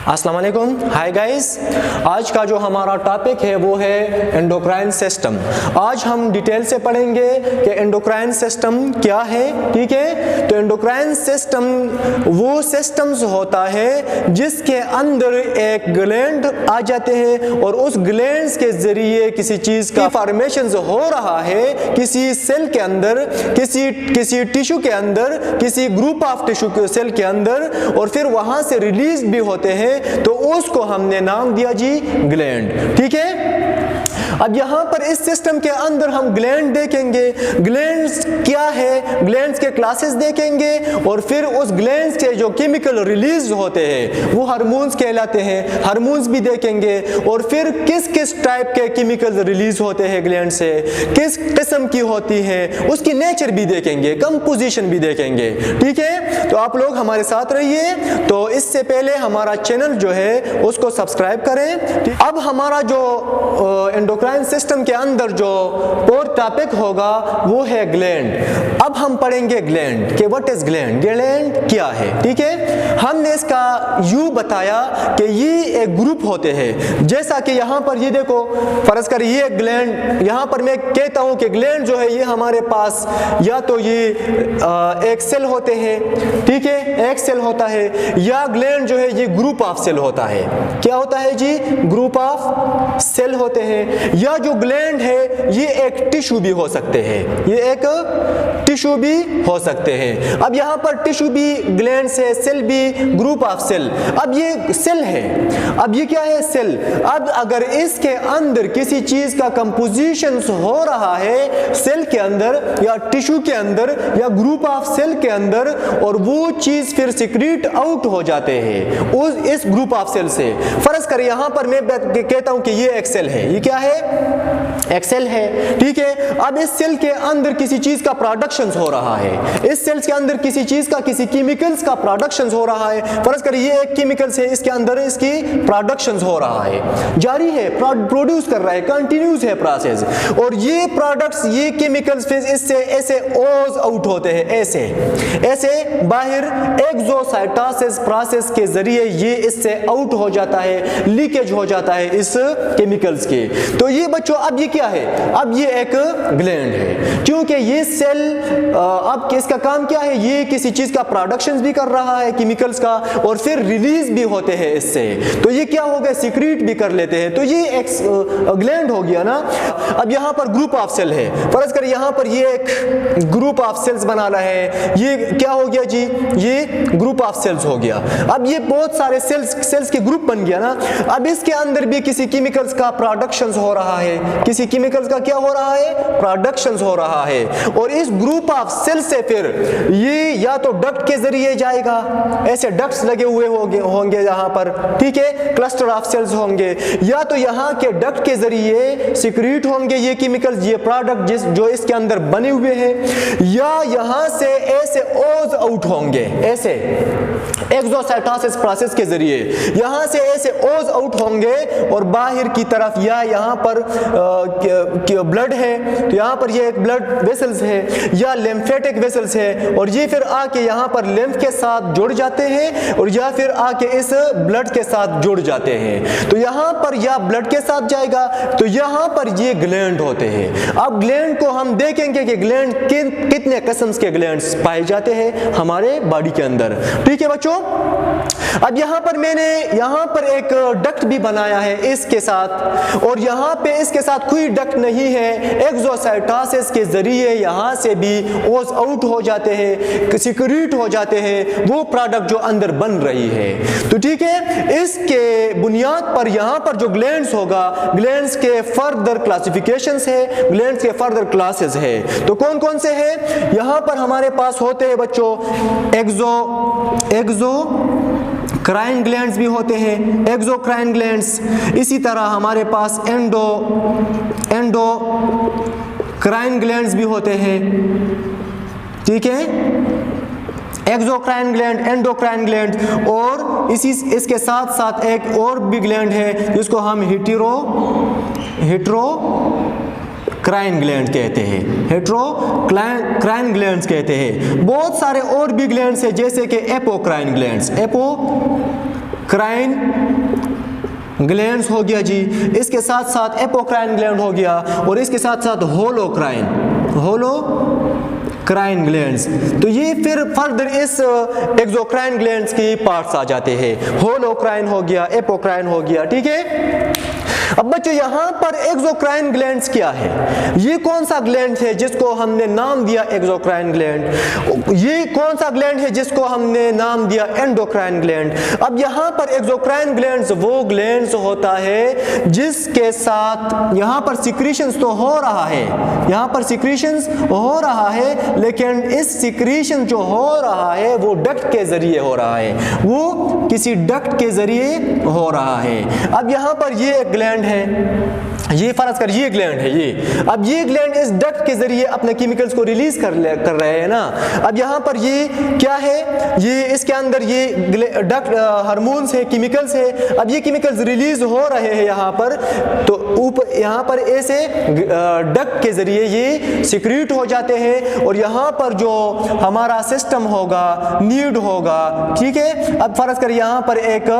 अस्सलाम वालेकुम, hi guys. आज का जो हमारा टॉपिक है वो है एंडोक्राइन सिस्टम। आज हम डिटेल से पढ़ेंगे कि एंडोक्राइन सिस्टम क्या है। ठीक है, तो एंडोक्राइन सिस्टम वो सिस्टम्स होता है जिसके अंदर एक ग्लैंड आ जाते हैं और उस ग्लैंड्स के जरिए किसी चीज का फॉर्मेशन हो रहा है, किसी सेल के अंदर, किसी टिश्यू के अंदर, किसी ग्रुप ऑफ टिश्यू सेल के अंदर, और फिर वहां से रिलीज भी होते हैं, तो उसको हमने नाम दिया जी ग्लैंड। ठीक है, अब यहां पर इस सिस्टम के अंदर हम ग्लैंड देखेंगे, ग्लैंड्स क्या है, ग्लैंड्स के क्लासेस देखेंगे, और फिर उस ग्लैंड्स के जो केमिकल रिलीज होते हैं वो हार्मोन्स कहलाते हैं, हार्मोन्स भी देखेंगे, और फिर किस किस टाइप के केमिकल रिलीज होते हैं ग्लैंड से, किस किस्म की होती है, उसकी नेचर भी देखेंगे, कंपोजिशन भी देखेंगे। ठीक है, तो आप लोग हमारे साथ रहिए। तो इससे पहले हमारा चैनल जो है उसको सब्सक्राइब करें। अब हमारा जो एंडोक्राइन सिस्टम के अंदर जो और टॉपिक होगा वो है ग्लैंड। अब हम पढ़ेंगे ग्लैंड कि व्हाट इज ग्लैंड, ग्लैंड क्या है। ठीक है, हमने इसका यूं बताया कि ये एक ग्रुप होते हैं। जैसा कि यहाँ पर ये देखो, फर्ज कर ये ग्लैंड, यहाँ पर मैं कहता हूँ कि ग्लैंड जो है ये हमारे पास या तो ये एक सेल होते हैं, ठीक है, एक सेल होता है, या ग्लैंड जो है ये ग्रुप ऑफ सेल होता है। क्या होता है जी? ग्रुप ऑफ सेल होते हैं। या जो ग्लैंड है ये एक टिश्यू भी हो सकते हैं, ये एक टिश्यू भी हो सकते हैं। अब यहाँ पर टिश्यू भी ग्लैंड है, सेल भी ग्रुप ऑफ सेल। अब ये सेल है, अब ये क्या है? सेल। अब अगर इसके अंदर किसी चीज का कंपोजिशन हो रहा है सेल के अंदर या टिश्यू के अंदर या ग्रुप ऑफ सेल के अंदर, और वो चीज फिर सिक्रीट आउट हो जाते हैं उस इस ग्रुप ऑफ सेल से। फर्ज कर यहाँ पर मैं कहता हूं कि ये एक सेल है, ये क्या है? एक सेल है। ठीक है, अब इस सेल के अंदर किसी चीज का प्रोडक्शन हो रहा है, इस सेल्स के अंदर किसी चीज का, किसी केमिकल्स का प्रोडक्शन हो रहा है। फर्ज करिए ये एक केमिकल्स है, इसके अंदर इसकी प्रोडक्शन हो रहा है, जारी है, प्रोड्यूस कर रहा है, कंटिन्यूस है प्रोसेस, और ये प्रोडक्ट्स, ये केमिकल्स फिर इससे ऐसे ओज आउट होते हैं, ऐसे ऐसे बाहर एक्सोसाइटोसिस प्रोसेस के जरिए ये इससे आउट हो जाता है, लीकेज हो जाता है इस केमिकल्स के। तो ये बच्चों अब ये क्या है? अब ये एक ग्लैंड है, क्योंकि ये सेल अब इसका काम क्या है? ये किसी चीज का प्रोडक्शन भी कर रहा है केमिकल्स का, और फिर रिलीज भी होते हैं इससे। तो ये क्या हो गया? सिक्रीट भी कर लेते हैं। तो ये एक ग्लैंड हो गया ना। अब यहाँ पर ग्रुप ऑफ सेल है, फर्ज कर यहाँ पर ये एक ग्रुप ऑफ सेल्स बनाना है, ये क्या हो गया जी? ये ग्रुप ऑफ सेल्स हो गया। अब ये बहुत सारे सेल्स के ग्रुप बन गया ना। अब इसके अंदर भी किसी केमिकल्स का प्रोडक्शन हो रहा है, किसी केमिकल्स का क्या हो रहा है? प्रोडक्शन हो रहा है, और इस ग्रुप ऑफ सेल से फिर ये या तो डक्ट के जरिए जाएगा, ऐसे डक्ट्स लगे हुए होंगे यहाँ पर, ठीक है, क्लस्टर ऑफ सेल्स होंगे, या तो यहाँ के डक्ट के जरिए सिक्रीट होंगे ये केमिकल्स, ये प्रोडक्ट जो इसके अंदर बने हुए हैं, या यहाँ से ऐसे ओज आउट होंगे, ऐसे एक्सोसाइटोसिस प्रोसेस के जरिए यहाँ से ऐसे ओज आउट होंगे और बाहर की तरफ, या यहाँ पर ब्लड है तो यहाँ पर ये एक ब्लड वेसल्स है या लिम्फेटिक वेसल्स है, और ये फिर आके यहाँ पर लिम्फ के साथ जुड़ जाते हैं, और या फिर आके इस ब्लड के साथ जुड़ जाते हैं। तो यहाँ पर या ब्लड के साथ जाएगा, तो यहाँ पर ये ग्लैंड होते हैं। अब ग्लैंड को हम देखेंगे कि ग्लैंड कितने किस्म के ग्लैंड्स पाए जाते हैं हमारे बॉडी के अंदर। ठीक है बच्चों, अब यहाँ पर मैंने यहाँ पर एक डक्ट भी बनाया है इसके साथ, और यहाँ पे इसके साथ कोई डक्ट नहीं है, एक्सोसाइटोसिस के जरिए यहाँ से भी ओज आउट हो जाते हैं, सिक्रीट हो जाते हैं वो प्रोडक्ट जो अंदर बन रही है। तो ठीक है, इसके बुनियाद पर यहाँ पर जो ग्लैंड्स होगा, ग्लैंड्स के फर्दर क्लासिफिकेशंस है, ग्लैंड्स के फर्दर क्लासेस है। तो कौन कौन से हैं? यहाँ पर हमारे पास होते हैं बच्चों एक्सोक्राइन ग्लैंड्स भी होते हैं, एक्सोक्राइन ग्लैंड्स। इसी तरह हमारे पास एंडोक्राइन ग्लैंड्स भी होते हैं। ठीक है, एक्सोक्राइन ग्लैंड, एंडोक्राइन ग्लैंड, और इसके साथ साथ एक और भी ग्लैंड है जिसको हम हेटेरोक्राइन ग्लैंड कहते हैं, हेटेरोक्राइन ग्लैंड्स कहते हैं। बहुत सारे और भी ग्लैंड्स हैं जैसे कि एपोक्राइन ग्लैंड्स, क्राइन ग्लैंड्स हो गया जी, इसके साथ साथ एपोक्राइन ग्लैंड हो गया, और इसके साथ साथ होलोक्राइन ग्लैंड्स। तो ये फिर फर्दर इस एक्सोक्राइन ग्लैंड्स की पार्ट्स आ जाते हैं। होलोक्राइन हो गया, एपोक्राइन हो गया, ठीक है। अब बच्चों यहाँ पर एक्सोक्राइन ग्लैंड्स क्या है? ये कौन सा ग्लैंड है जिसको हमने नाम दिया एक्सोक्राइन ग्लैंड? ये कौन सा ग्लैंड है जिसको हमने नाम दिया एंडोक्राइन ग्लैंड? अब यहाँ पर एक्सोक्राइन ग्लैंड्स वो ग्लैंड्स होता है जिसके साथ यहाँ पर सिक्रीशंस तो हो रहा है, यहाँ पर सिक्रीशंस हो रहा है, लेकिन इस सिक्रीशन जो हो रहा है वो डक्ट के जरिए हो रहा है, वो किसी डक्ट के जरिए हो रहा है। अब यहाँ पर ये एक ग्लैंड है, ये फर्ज कर ये ग्लैंड है, ये अब ये ग्लैंड इस डक्ट के जरिए अपने केमिकल्स को रिलीज कर रहे हैं ना। अब यहाँ पर ये क्या है, ये इसके अंदर ये डक्ट हार्मोन्स है, केमिकल्स है। अब ये केमिकल्स रिलीज हो रहे हैं यहाँ पर, तो ऊपर यहाँ पर ऐसे डक्ट के जरिए ये सिक्रीट हो जाते हैं, और यहाँ पर जो हमारा सिस्टम होगा, नीड होगा, ठीक है। अब फर्ज कर यहाँ पर एक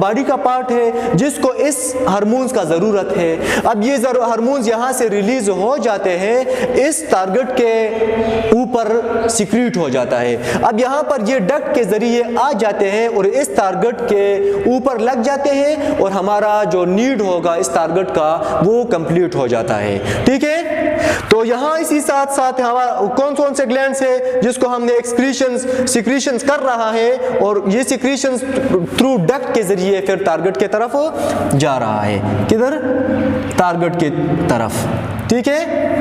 बॉडी का पार्ट है जिसको इस हार्मोन्स का जरूरत है। अब ये हार्मोन्स यहाँ से रिलीज हो जाते हैं, इस टारगेट के ऊपर सिक्रीट हो जाता है। अब यहाँ पर ये डक्ट के जरिए आ जाते हैं और इस टारगेट के ऊपर लग जाते हैं, और हमारा जो नीड होगा इस टारगेट का वो कंप्लीट हो जाता है, ठीक है। तो यहाँ इसी साथ साथ हमारा कौन से ग्लैंड्स है जिसको हमने सिक्रीशंस कर रहा है, और ये सिक्रीशंस थ्रू डक्ट के जरिए फिर टारगेट के तरफ जा रहा है, किधर? टारगेट की तरफ, ठीक है।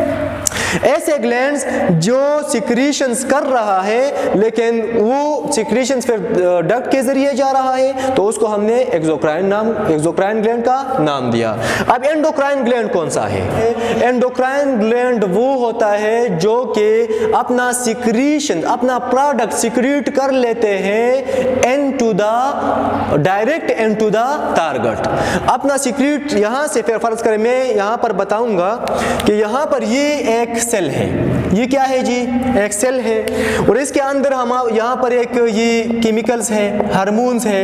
ऐसे ग्लैंड्स जो सिक्रीशंस कर रहा है लेकिन वो सिक्रीशंस फिर डक्ट के जरिए जा रहा है, तो उसको हमने एक्सोक्राइन ग्लैंड का नाम दिया। अब एंडोक्राइन ग्लैंड कौन सा है? एंडोक्राइन ग्लैंड वो होता है जो कि अपना सिक्रीशन, अपना प्रोडक्ट सिक्रीट कर लेते हैं डायरेक्ट इनटू द टारगेट। अपना सिक्रीट यहाँ से फिर फर्ज करें, मैं यहाँ पर बताऊंगा कि यहाँ पर ये एक सेल है, ये क्या है जी? एक सेल है, और इसके अंदर हम यहाँ पर एक ये केमिकल्स है, हार्मोन्स है।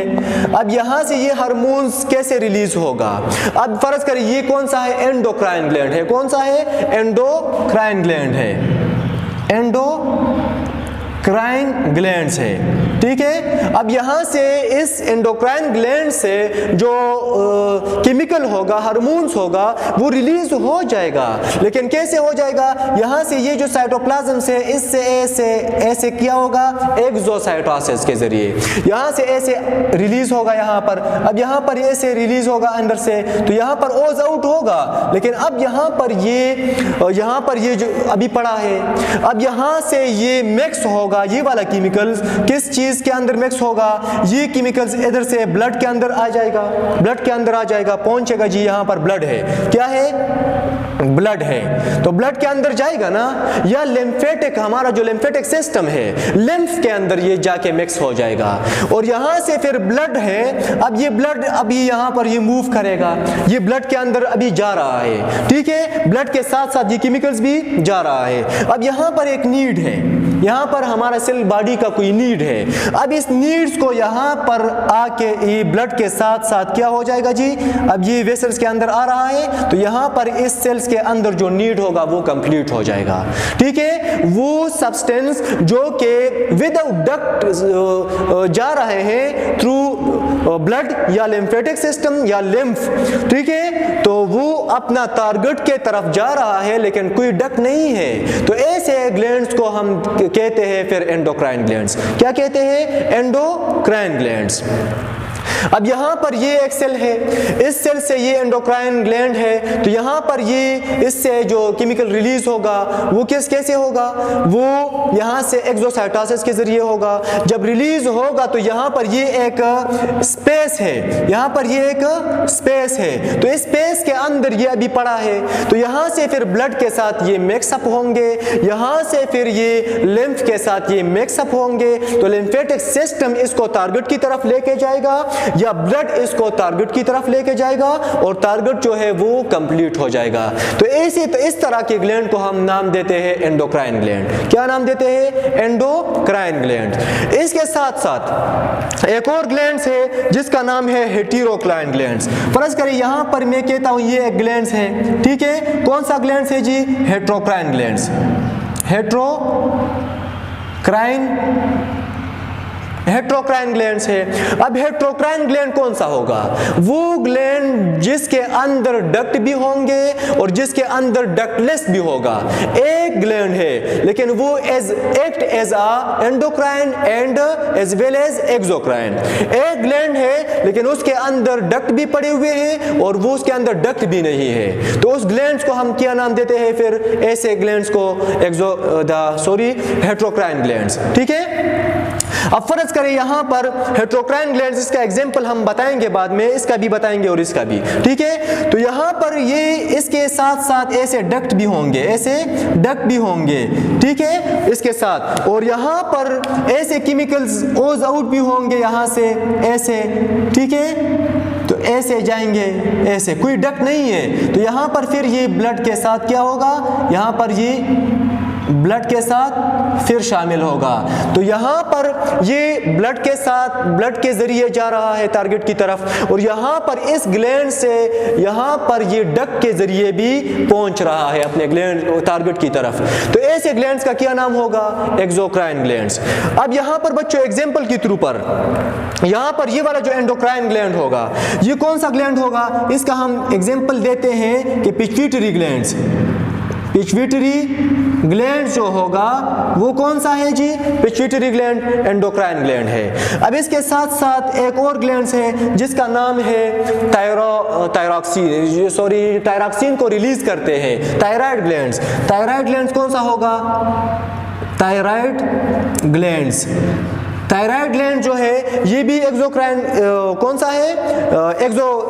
अब यहाँ से ये हार्मोन्स कैसे रिलीज होगा? अब फर्ज करें ये कौन सा है? एंडोक्राइन ग्लैंड है। कौन सा है? एंडोक्राइन ग्लैंड है, एंडोक्राइन ग्लैंड्स है, ठीक है। अब यहाँ से इस एंडोक्राइन ग्लैंड से जो केमिकल होगा, हार्मोन्स होगा, वो रिलीज हो जाएगा। लेकिन कैसे हो जाएगा? यहाँ से ये जो साइटोप्लाज्म से इससे ऐसे किया होगा एक्सोसाइटोसिस के जरिए, यहाँ से ऐसे रिलीज होगा यहाँ पर। अब यहाँ पर ऐसे रिलीज होगा अंदर से, तो यहाँ पर ओज आउट होगा। लेकिन अब यहाँ पर ये जो अभी पड़ा है, अब यहाँ से ये मिक्स होगा, ये वाला केमिकल्स किस चीज के अंदर मिक्स होगा? ये केमिकल्स इधर से ब्लड के अंदर आ जाएगा, ब्लड के अंदर आ जाएगा, पहुंचेगा जी। यहाँ पर ब्लड है, क्या है? ब्लड है। तो ब्लड के अंदर जाएगा ना, या लिम्फेटिक, हमारा जो लिम्फेटिक सिस्टम है, लिम्फ के अंदर ये जाके मिक्स हो जाएगा। और यहाँ से फिर ब्लड है, अब ये ब्लड अभी यहाँ पर ये मूव करेगा, ये ब्लड के अंदर अभी जा रहा है, ठीक है। ब्लड के साथ साथ ये केमिकल्स भी जा रहा है। अब यहाँ पर एक नीड है, यहाँ पर हमारा सेल बॉडी का कोई नीड है। अब इस नीड्स को यहाँ पर आके ये ब्लड के साथ साथ क्या हो जाएगा जी? अब ये वेसल्स के अंदर आ रहा है, तो यहाँ पर इस सेल्स के अंदर जो नीड होगा वो कंप्लीट हो जाएगा, ठीक है। वो सब्सटेंस जो कि विदाउट डक्ट जा रहे हैं थ्रू ब्लड या लिम्फेटिक सिस्टम या लिम्फ, ठीक है, तो वो अपना टारगेट के तरफ जा रहा है लेकिन कोई डक्ट नहीं है। तो ऐसे ग्लैंड्स को हम कहते हैं फिर एंडोक्राइन ग्लैंड्स। क्या कहते हैं? Endocrine glands. अब यहाँ पर ये एक सेल है, इस सेल से ये एंडोक्राइन ग्लैंड है, तो यहाँ पर ये इससे जो केमिकल रिलीज होगा वो कैसे होगा? वो यहाँ से एक्सोसाइटोसिस के जरिए होगा। जब रिलीज होगा तो यहाँ पर ये एक स्पेस है, यहाँ पर ये एक स्पेस है, तो इस स्पेस के अंदर ये अभी पड़ा है, तो यहाँ से फिर ब्लड के साथ ये मिक्सअप होंगे, यहाँ से फिर ये लिम्फ के साथ ये मिक्सअप होंगे, तो लिम्फेटिक सिस्टम इसको टारगेट की तरफ लेके जाएगा या ब्लड इसको टारगेट की तरफ लेके जाएगा और टारगेट जो है वो कंप्लीट हो जाएगा। तो इस तरह के ग्लैंड को हम नाम देते हैं एंडोक्राइन ग्लैंड। क्या नाम देते हैं? Endocrine gland. इसके साथ साथ एक और ग्लैंड है जिसका नाम है हेटेरोक्राइन ग्लैंड। फर्ज करें यहां पर मैं कहता हूं ये एक ग्लैंड है, ठीक है। कौन सा ग्लैंड है जी? हेटेरोक्राइन ग्लैंड। हेटेरोक्राइन ग्लैंड है। अब हेटेरोक्राइन ग्लैंड कौन सा होगा? वो ग्लैंड जिसके अंदर डक्ट भी होंगे और जिसके अंदर डक्टलेस भी होगा। एक ग्लैंड है लेकिन वो act as a endocrine and as well as exocrine. एक ग्लैंड है लेकिन उसके अंदर डक्ट भी पड़े हुए हैं और वो उसके अंदर डक्ट भी नहीं है। तो उस ग्लैंड्स को हम क्या नाम देते हैं फिर? ऐसे ग्लैंड्स को हेटेरोक्राइन ग्लैंड्स, ठीक है। अब फर्ज करें यहां पर हेटेरोक्राइन ग्लैंड्स, इसका एग्जांपल हम बताएंगे बाद में, इसका भी बताएंगे और इसका भी, ठीक है। तो यहां पर ये इसके साथ साथ ऐसे डक्ट भी होंगे, ऐसे डक्ट भी होंगे, ठीक है, इसके साथ। और यहां पर ऐसे केमिकल्स ओज आउट भी होंगे यहां से ऐसे, ठीक है। तो ऐसे जाएंगे, ऐसे कोई डक्ट नहीं है। तो यहां पर फिर ये ब्लड के साथ क्या होगा? यहां पर ये ब्लड के साथ फिर शामिल होगा। तो यहां पर ये ब्लड के साथ, ब्लड के जरिए जा रहा है टारगेट की तरफ और यहां पर इस ग्लैंड से यहां पर ये डक्ट के जरिए भी पहुंच रहा है अपने ग्लैंड टारगेट की तरफ। तो ऐसे ग्लैंड्स का क्या नाम होगा? Exocrine glands. अब यहां पर बच्चों एग्जांपल के थ्रू पर यहां पर ये वाला जो एंडोक्राइन ग्लैंड होगा, ये कौन सा ग्लैंड होगा? इसका हम एग्जांपल देते हैं कि पिट्यूटरी ग्लैंड्स। पिट्यूटरी ग्लैंड जो होगा वो कौन सा है जी? पिट्यूटरी ग्लैंड एंडोक्राइन ग्लैंड है। अब इसके साथ साथ एक और ग्लैंड है जिसका नाम है थायरॉक्सिन को रिलीज करते हैं, थायराइड ग्लैंड्स। थायराइड ग्लैंड्स कौन सा होगा? Thyroid glands. थायराइड ग्लैंड जो है ये भी एक्सोक्राइन कौन सा है?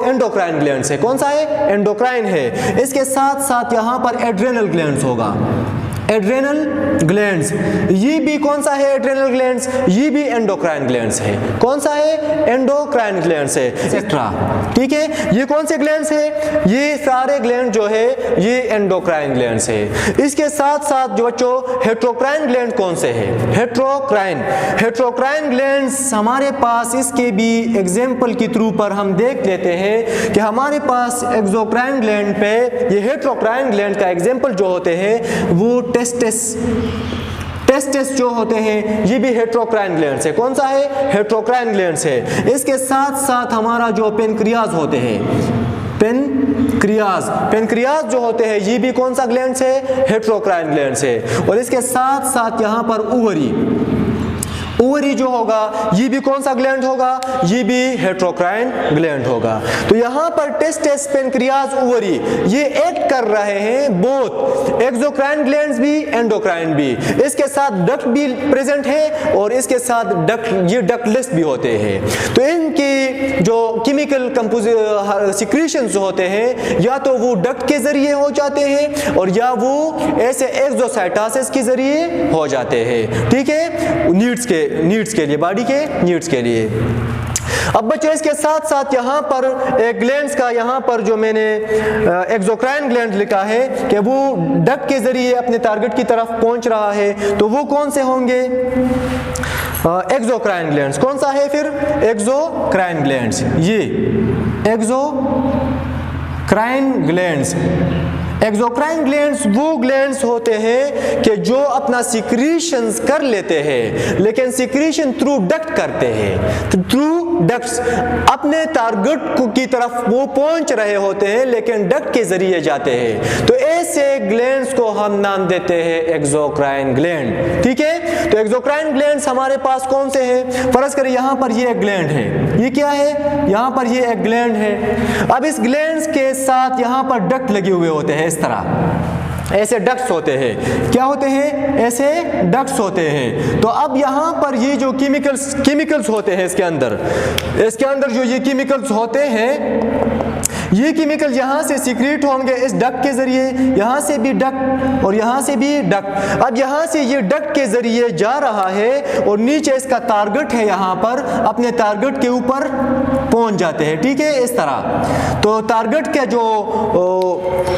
एंडोक्राइन ग्लैंड है। कौन सा है? एंडोक्राइन है। इसके साथ साथ यहां पर एड्रेनल ग्लैंड्स होगा, एड्रेनल ग्लैंड्स। ये भी कौन सा है? Adrenal glands. ये भी एंडोक्राइन ग्लैंड्स है। कौन सा है? एंडोक्राइन ग्लैंड्स है, एक्सेट्रा, ठीक है। ये कौन से ग्लैंड्स है? ये सारे ग्लैंड जो है ये एंडोक्राइन ग्लैंड्स है। इसके साथ साथ जो बच्चों हेटेरोक्राइन ग्लैंड कौन से है? हेटेरोक्राइन ग्लैंड्स हमारे पास, इसके भी एग्जांपल के थ्रू पर हम देख लेते हैं कि हमारे पास एक्सोक्राइन ग्लैंड पे ये हेटेरोक्राइन ग्लैंड का एग्जांपल जो होते हैं वो टेस्टिस जो होते हैं ये भी हेटेरोक्राइन ग्लैंड है। कौन सा है? हेटेरोक्राइन ग्लैंड है। इसके साथ साथ हमारा जो पेनक्रियाज होते हैं, पेनक्रियाज जो होते हैं ये भी कौन सा ग्लैंड है? हेटेरोक्राइन ग्लैंड है। और इसके साथ साथ यहाँ पर ओवरी जो होगा ये भी कौन सा ग्लैंड होगा? ये भी हेटेरोक्राइन ग्लैंड होगा। तो यहाँ पर टेस्टिस, पेनक्रियाज, ओवरी ये एक्ट कर रहे हैं बोथ एक्सोक्राइन ग्लैंड्स भी, एंडोक्राइन भी। इसके साथ डक्ट भी प्रेजेंट है और इसके साथ ये डक्टलेस भी होते हैं। तो इनकी जो केमिकल सिक्रीशंस जो होते हैं या तो वो डक्ट के जरिए हो जाते हैं और या वो ऐसे एक्सोसाइटोसिस के जरिए हो जाते हैं, ठीक है, नीड्स के लिए, बॉडी के नीड्स के लिए। अब बच्चों इसके साथ साथ यहाँ पर एक ग्लैंड्स का, यहाँ पर जो मैंने एक्सोक्राइन ग्लैंड लिखा है कि वो डक्ट के जरिए अपने टारगेट की तरफ पहुंच रहा है, तो वो कौन से होंगे? Exocrine glands. कौन सा है फिर? Exocrine glands. ये एक्सोक्राइन ग्लैंड्स। एक्सोक्राइन ग्लैंड्स वो ग्लैंड्स होते हैं कि जो अपना सिक्रीशंस कर लेते हैं लेकिन सिक्रीशन थ्रू डक्ट करते हैं, थ्रू डक्ट्स अपने टारगेट की तरफ वो पहुंच रहे होते हैं लेकिन डक्ट के जरिए जाते हैं। तो ऐसे ग्लैंड्स को हम नाम देते हैं एक्सोक्राइन ग्लैंड, ठीक है। तो एक्सोक्राइन ग्लैंड्स हमारे पास कौन से हैं? फर्ज करें यहाँ पर ये एक ग्लैंड है, ये क्या है? यहाँ पर ये एक ग्लैंड है। अब इस ग्लैंड्स के साथ यहाँ पर डक्ट लगे हुए होते हैं, इस तरह ऐसे डक्ट्स होते हैं। क्या होते हैं? ऐसे डक्ट्स होते हैं। तो अब यहाँ पर ये जो केमिकल्स होते हैं इसके अंदर जो ये केमिकल्स होते हैं, ये केमिकल यहाँ से सीक्रेट होंगे इस डक्ट के जरिए, यहाँ से भी डक्ट और यहाँ से भी डक्ट। अब यहाँ से ये डक्ट के जरिए जा रहा है और नीचे इसका टारगेट है, यहाँ पर अपने टारगेट के ऊपर पहुंच जाते हैं, ठीक है, इस तरह। तो टारगेट के जो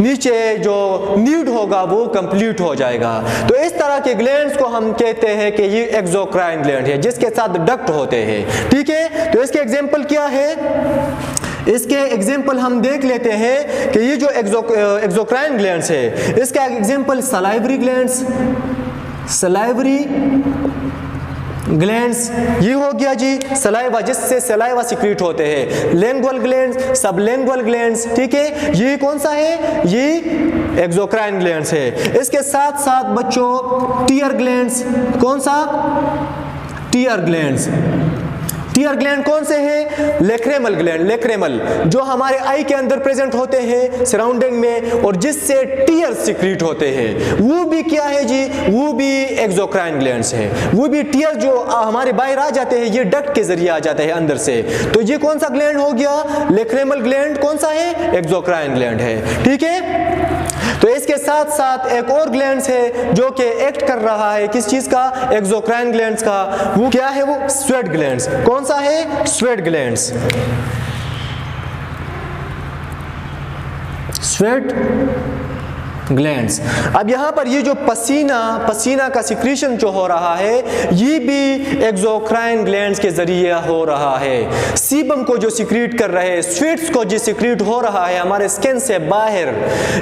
नीचे जो नीड होगा वो कंप्लीट हो जाएगा। तो इस तरह के ग्लैंड्स को हम कहते हैं कि ये एक्सोक्राइन ग्लैंड है, जिसके साथ डक्ट होते हैं, ठीक है। तो इसके एग्जांपल क्या है, इसके एग्जाम्पल हम देख लेते हैं कि ये जो एक्सोक्राइन ग्लैंड्स है, इसका example salivary glands, salivary glands ये हो गया जी, सलाइवा, जिससे सलाइवा सिक्रीट होते हैं। लिंगुअल ग्लैंड्स, सबलिंगुअल ग्लैंड्स, ठीक है, ये कौन सा है, ये एक्सोक्राइन ग्लैंड्स है। इसके साथ साथ बच्चों टीयर ग्लैंड्स, कौन सा, टीयर ग्लैंड्स। टीयर ग्लैंड कौन से हैं, लेक्रेमल ग्लैंड, लेक्रेमल, जो हमारे आई के अंदर प्रेजेंट होते हैं सराउंडिंग में, और जिससे टीयर सिक्रीट होते हैं, वो भी क्या है जी, वो भी एक्सोक्राइन ग्लैंड्स है। वो भी टीयर जो हमारे बाहर आ जाते हैं, ये डक्ट के जरिए आ जाते हैं अंदर से। तो ये कौन सा ग्लैंड हो गया, लेक्रेमल ग्लैंड, कौन सा है, एक्सोक्राइन ग्लैंड है, ठीक है। तो इसके साथ साथ एक और ग्लैंड्स है जो कि एक्ट कर रहा है किस चीज का, एक्सोक्राइन ग्लैंड्स का, वो क्या है, वो स्वेट ग्लैंड्स। कौन सा है, स्वेट ग्लैंड्स, स्वेट ग्लैंड्स। अब यहाँ पर ये जो पसीना का सिक्रीशन जो हो रहा है, ये भी एक्सोक्राइन ग्लैंड्स के जरिए हो रहा है। सीबम को जो सिक्रीट कर रहे हैं, स्वेट्स को जो सिक्रीट हो रहा है हमारे स्किन से बाहर,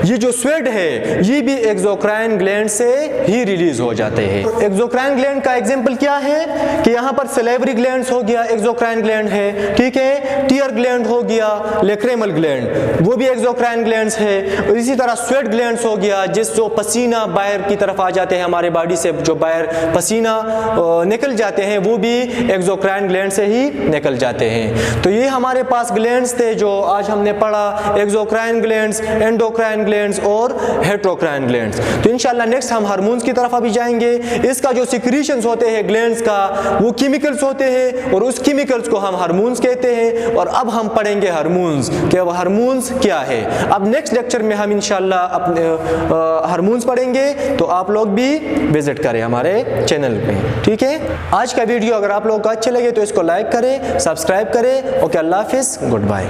ये जो स्वेट है ये भी एक्सोक्राइन ग्लैंड से ही रिलीज हो जाते हैं। एक्सोक्राइन ग्लैंड का एग्जांपल क्या है कि यहाँ पर सलेवरी ग्लैंड्स हो गया, एक्सोक्राइन ग्लैंड है, ठीक है। टीयर ग्लैंड हो गया, लेक्रेमल ग्लैंड, वो भी एक्सोक्राइन ग्लैंड्स है। और इसी तरह स्वेट ग्लैंड्स हो गया, जिस जो पसीना बाहर की तरफ आ जाते हैं हमारे बॉडी से, जो बाहर पसीना निकल जाते हैं, वो भी एक्सोक्राइन ग्लैंड से ही निकल जाते हैं। तो ये हमारे पास ग्लैंड्स थे जो आज हमने पढ़ा, एक्सोक्राइन ग्लैंड्स, एंडोक्राइन ग्लैंड्स और हेटेरोक्राइन ग्लैंड्स। तो इंशाल्लाह नेक्स्ट हम हार्मोन्स की तरफ अभी जाएंगे। इसका जो सिक्रीशंस होते हैं ग्लैंड्स का, वो केमिकल्स होते हैं, और उस केमिकल्स को हम हार्मोन्स कहते हैं। और अब हम पढ़ेंगे हार्मोन्स, कि वो हार्मोन्स क्या है। अब नेक्स्ट लेक्चर में हम इंशाल्लाह अपने हार्मोन्स पढ़ेंगे, तो आप लोग भी विजिट करें हमारे चैनल पे, ठीक है। आज का वीडियो अगर आप लोगों को अच्छे लगे तो इसको लाइक करें, सब्सक्राइब करें। ओके, अल्लाह हाफिज़, गुड बाय।